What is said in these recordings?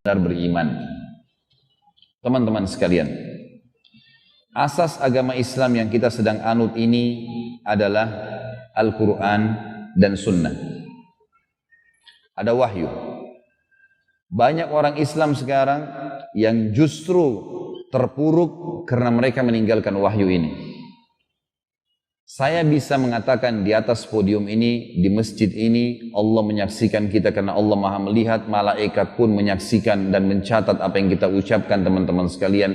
benar beriman. Teman-teman sekalian, asas agama Islam yang kita sedang anut ini adalah Al-Quran dan Sunnah. Ada wahyu. Banyak orang Islam sekarang yang justru terpuruk karena mereka meninggalkan wahyu ini. Saya bisa mengatakan di atas podium ini, di masjid ini, Allah menyaksikan kita karena Allah Maha melihat, malaikat pun menyaksikan dan mencatat apa yang kita ucapkan, teman-teman sekalian.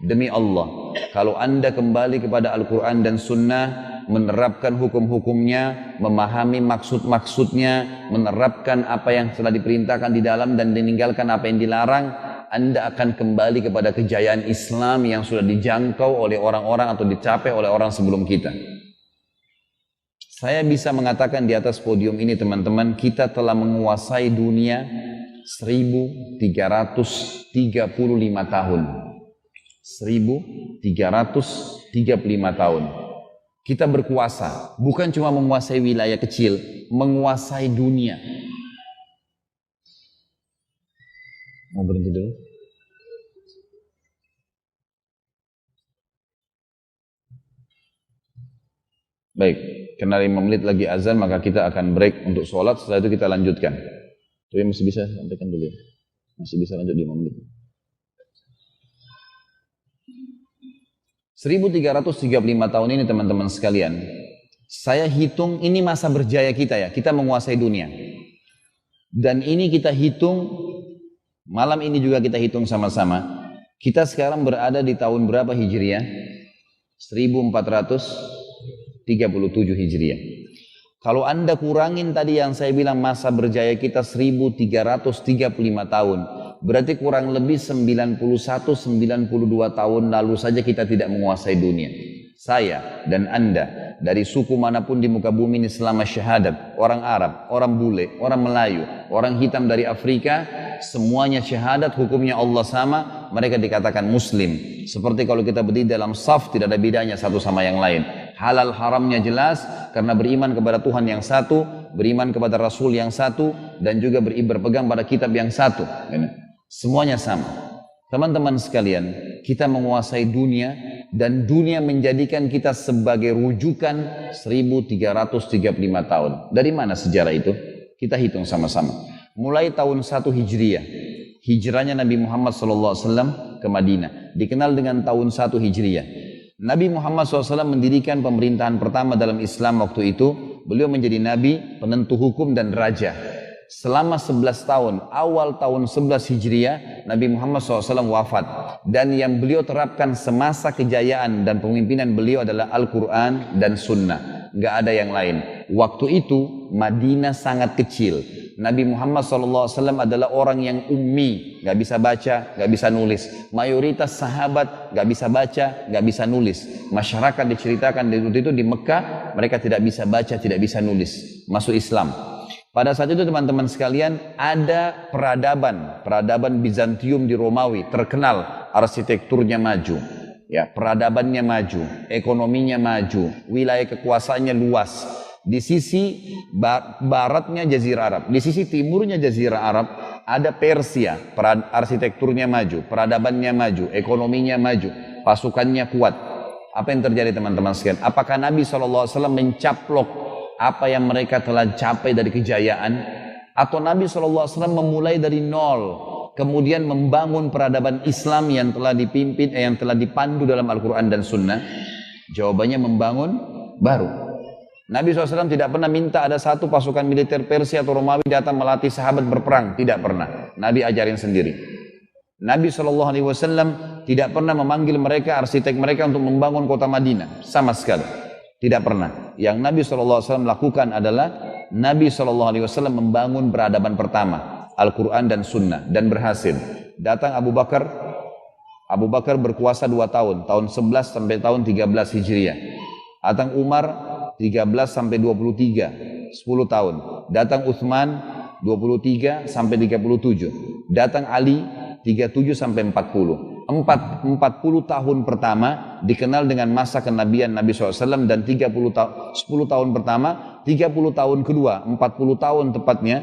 Demi Allah, kalau Anda kembali kepada Al-Quran dan Sunnah, menerapkan hukum-hukumnya, memahami maksud-maksudnya, menerapkan apa yang telah diperintahkan di dalam dan meninggalkan apa yang dilarang, Anda akan kembali kepada kejayaan Islam yang sudah dijangkau oleh orang-orang atau dicapai oleh orang sebelum kita. Saya bisa mengatakan di atas podium ini, teman-teman, kita telah menguasai dunia 1335 tahun. 1335 tahun. Kita berkuasa, bukan cuma menguasai wilayah kecil, menguasai dunia. Mau berhenti dulu? Baik, karena 5 menit lagi azan, maka kita akan break untuk sholat, setelah itu kita lanjutkan. Tapi masih bisa sampaikan dulu. Masih bisa lanjut 5 menit. 1335 tahun ini, teman-teman sekalian, saya hitung ini masa berjaya kita ya, kita menguasai dunia. Dan ini kita hitung, malam ini juga kita hitung sama-sama. Kita sekarang berada di tahun berapa Hijriah? 1437 Hijriah. Kalau Anda kurangin tadi yang saya bilang masa berjaya kita 1335 tahun, berarti kurang lebih 91-92 tahun lalu saja kita tidak menguasai dunia. Saya dan Anda dari suku manapun di muka bumi ini selama syahadat, orang Arab, orang bule, orang Melayu, orang hitam dari Afrika, semuanya syahadat, hukumnya Allah sama, mereka dikatakan muslim. Seperti kalau kita berdiri dalam saf, tidak ada bedanya satu sama yang lain. Halal haramnya jelas karena beriman kepada Tuhan yang satu, beriman kepada Rasul yang satu, dan juga berpegang pada kitab yang satu. Semuanya sama. Teman-teman sekalian, kita menguasai dunia dan dunia menjadikan kita sebagai rujukan 1335 tahun. Dari mana sejarah itu? Kita hitung sama-sama. Mulai tahun 1 Hijriah, hijrahnya Nabi Muhammad SAW ke Madinah, dikenal dengan tahun 1 Hijriah. Nabi Muhammad SAW mendirikan pemerintahan pertama dalam Islam waktu itu. Beliau menjadi Nabi, penentu hukum dan raja. Selama 11 tahun, awal tahun 11 Hijriah, Nabi Muhammad SAW wafat. Dan yang beliau terapkan semasa kejayaan dan pemimpinan beliau adalah Al-Quran dan Sunnah. Nggak ada yang lain. Waktu itu, Madinah sangat kecil. Nabi Muhammad SAW adalah orang yang ummi, gak bisa baca, gak bisa nulis. Mayoritas sahabat gak bisa baca, gak bisa nulis. Masyarakat diceritakan itu di Mekah, mereka tidak bisa baca, tidak bisa nulis. Masuk Islam. Pada saat itu teman-teman sekalian, ada peradaban Bizantium di Romawi, terkenal arsitekturnya maju. Ya, peradabannya maju, ekonominya maju, wilayah kekuasaannya luas. Di sisi baratnya Jazirah Arab, di sisi timurnya Jazirah Arab ada Persia, arsitekturnya maju, peradabannya maju, ekonominya maju, pasukannya kuat. Apa yang terjadi teman-teman sekalian? Apakah Nabi SAW mencaplok apa yang mereka telah capai dari kejayaan? Atau Nabi SAW memulai dari nol, kemudian membangun peradaban Islam yang telah dipimpin, yang telah dipandu dalam Al-Quran dan Sunnah? Jawabannya membangun baru. Nabi SAW tidak pernah minta ada satu pasukan militer Persia atau Romawi datang melatih sahabat berperang. Tidak pernah. Nabi ajarin sendiri. Nabi SAW tidak pernah memanggil mereka, arsitek mereka untuk membangun kota Madinah. Sama sekali. Tidak pernah. Yang Nabi SAW lakukan adalah Nabi SAW membangun peradaban pertama. Al-Quran dan Sunnah. Dan berhasil. Datang Abu Bakar. Abu Bakar berkuasa 2 tahun. Tahun 11 sampai tahun 13 Hijriah. Datang Umar 13 sampai 23, 10 tahun. Datang Utsman 23 sampai 37. Datang Ali 37 sampai 40. 40 tahun pertama dikenal dengan masa kenabian Nabi SAW, dan 10 tahun pertama, 30 tahun kedua, 40 tahun tepatnya,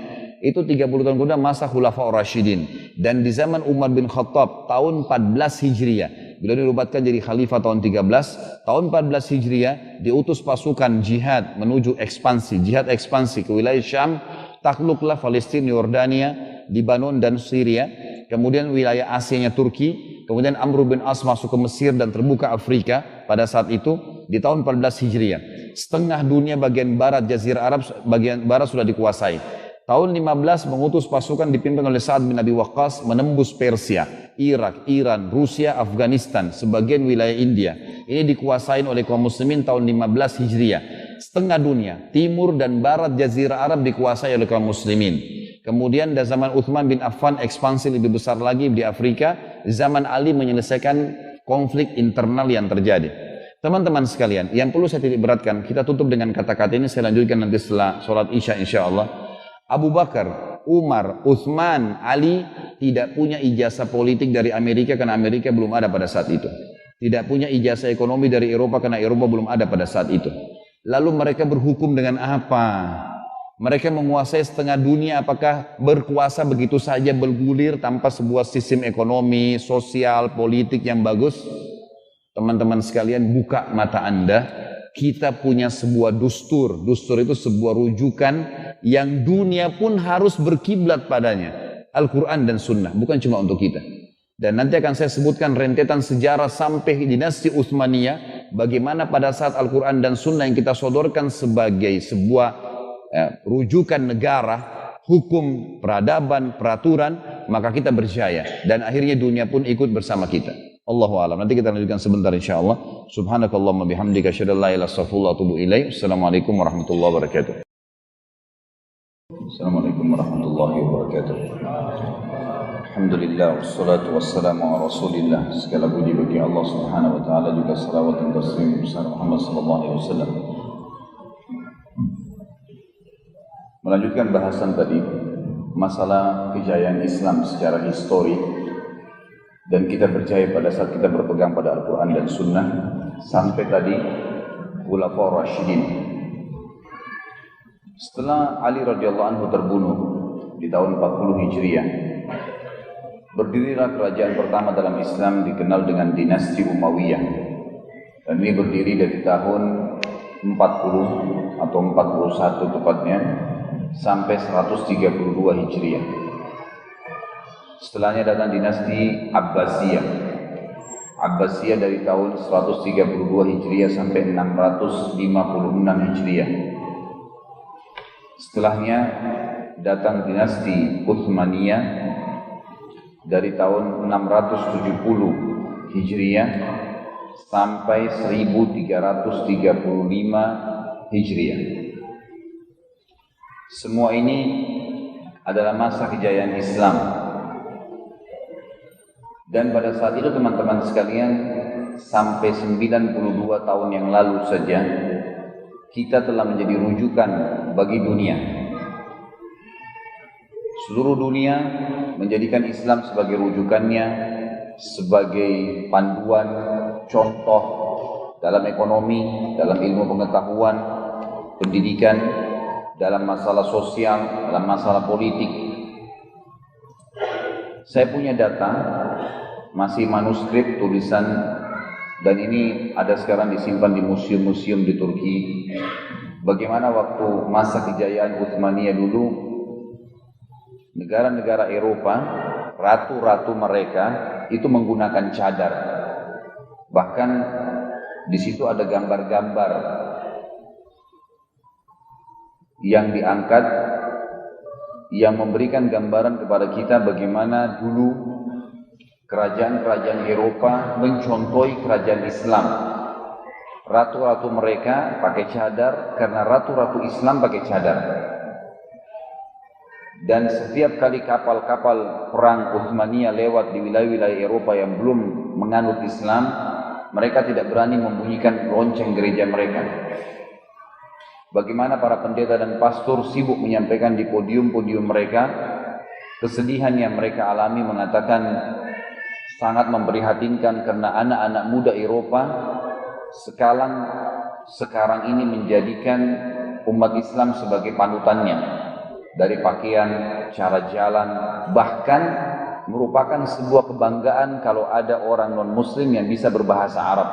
itu 30 tahun kemudian masa Khulafaur Rasyidin. Dan di zaman Umar bin Khattab tahun 14 Hijriah, beliau dinobatkan jadi khalifah tahun 13, tahun 14 Hijriah diutus pasukan jihad menuju ekspansi, jihad ekspansi ke wilayah Syam, takluklah Palestina, Yordania, Lebanon dan Syria, kemudian wilayah Asianya Turki, kemudian Amr bin As masuk ke Mesir dan terbuka Afrika pada saat itu di tahun 14 Hijriah. Setengah dunia bagian barat Jazirah Arab bagian barat sudah dikuasai. Tahun 15 mengutus pasukan dipimpin oleh Sa'ad bin Abi Waqqas menembus Persia, Irak, Iran, Rusia, Afghanistan, sebagian wilayah India. Ini dikuasai oleh kaum muslimin tahun 15 Hijriah. Setengah dunia, timur dan barat Jazirah Arab dikuasai oleh kaum muslimin. Kemudian dari zaman Uthman bin Affan ekspansi lebih besar lagi di Afrika. Zaman Ali menyelesaikan konflik internal yang terjadi. Teman-teman sekalian, yang perlu saya titik beratkan, kita tutup dengan kata-kata ini, saya lanjutkan nanti setelah sholat Isya insya Allah. Abu Bakar, Umar, Uthman, Ali tidak punya ijazah politik dari Amerika karena Amerika belum ada pada saat itu. Tidak punya ijazah ekonomi dari Eropa karena Eropa belum ada pada saat itu. Lalu mereka berhukum dengan apa? Mereka menguasai setengah dunia, apakah berkuasa begitu saja bergulir tanpa sebuah sistem ekonomi, sosial, politik yang bagus? Teman-teman sekalian, buka mata Anda, kita punya sebuah dustur. Dustur itu sebuah rujukan yang dunia pun harus berkiblat padanya. Al-Quran dan Sunnah, bukan cuma untuk kita. Dan nanti akan saya sebutkan rentetan sejarah sampai dinasti Utsmaniyah, bagaimana pada saat Al-Quran dan Sunnah yang kita sodorkan sebagai sebuah rujukan negara, hukum, peradaban, peraturan, maka kita berjaya. Dan akhirnya dunia pun ikut bersama kita. Allahu a'lam. Nanti kita lanjutkan sebentar insyaallah. Subhanakallahumma bihamdika asyhadu an la ilaha illa anta astaghfiruka wa atubu ilaik. Assalamualaikum warahmatullahi wabarakatuh. Assalamualaikum warahmatullahi wabarakatuh. Alhamdulillah wassalatu wassalamu ala Rasulillah. Segala puji bagi Allah Subhanahu wa taala, juga salawat dan taslim besar Muhammad sallallahu alaihi wasallam. Melanjutkan bahasan tadi masalah kejayaan Islam secara histori. Dan kita percaya pada saat kita berpegang pada Al-Quran dan Sunnah sampai tadi Khulafaur Rasyidin. Setelah Ali radhiyallahu anhu terbunuh di tahun 40 Hijriah, berdirilah kerajaan pertama dalam Islam dikenal dengan dinasti Umayyah. Dan ini berdiri dari tahun 40 atau 41 tepatnya sampai 132 Hijriah. Setelahnya datang dinasti Abbasiyah. Abbasiyah dari tahun 132 Hijriah sampai 656 Hijriah. Setelahnya datang dinasti Utsmaniyah dari tahun 670 Hijriah sampai 1335 Hijriah. Semua ini adalah masa kejayaan Islam. Dan pada saat itu teman-teman sekalian, sampai 92 tahun yang lalu saja kita telah menjadi rujukan bagi dunia. Seluruh dunia menjadikan Islam sebagai rujukannya, sebagai panduan, contoh dalam ekonomi, dalam ilmu pengetahuan, pendidikan, dalam masalah sosial, dalam masalah politik. Saya punya data, masih manuskrip tulisan, dan ini ada sekarang disimpan di museum-museum di Turki. Bagaimana waktu masa kejayaan Utsmaniyah dulu, negara-negara Eropa, ratu-ratu mereka itu menggunakan cadar. Bahkan di situ ada gambar-gambar yang diangkat yang memberikan gambaran kepada kita bagaimana dulu kerajaan-kerajaan Eropa mencontohi kerajaan Islam. Ratu-ratu mereka pakai cadar karena ratu-ratu Islam pakai cadar. Dan setiap kali kapal-kapal perang Utsmaniyah lewat di wilayah-wilayah Eropa yang belum menganut Islam, mereka tidak berani membunyikan lonceng gereja mereka. Bagaimana para pendeta dan pastor sibuk menyampaikan di podium-podium mereka kesedihan yang mereka alami, mengatakan sangat memprihatinkan karena anak-anak muda Eropa sekarang ini menjadikan umat Islam sebagai panutannya. dari pakaian, cara jalan, bahkan merupakan sebuah kebanggaan kalau ada orang non-muslim yang bisa berbahasa Arab.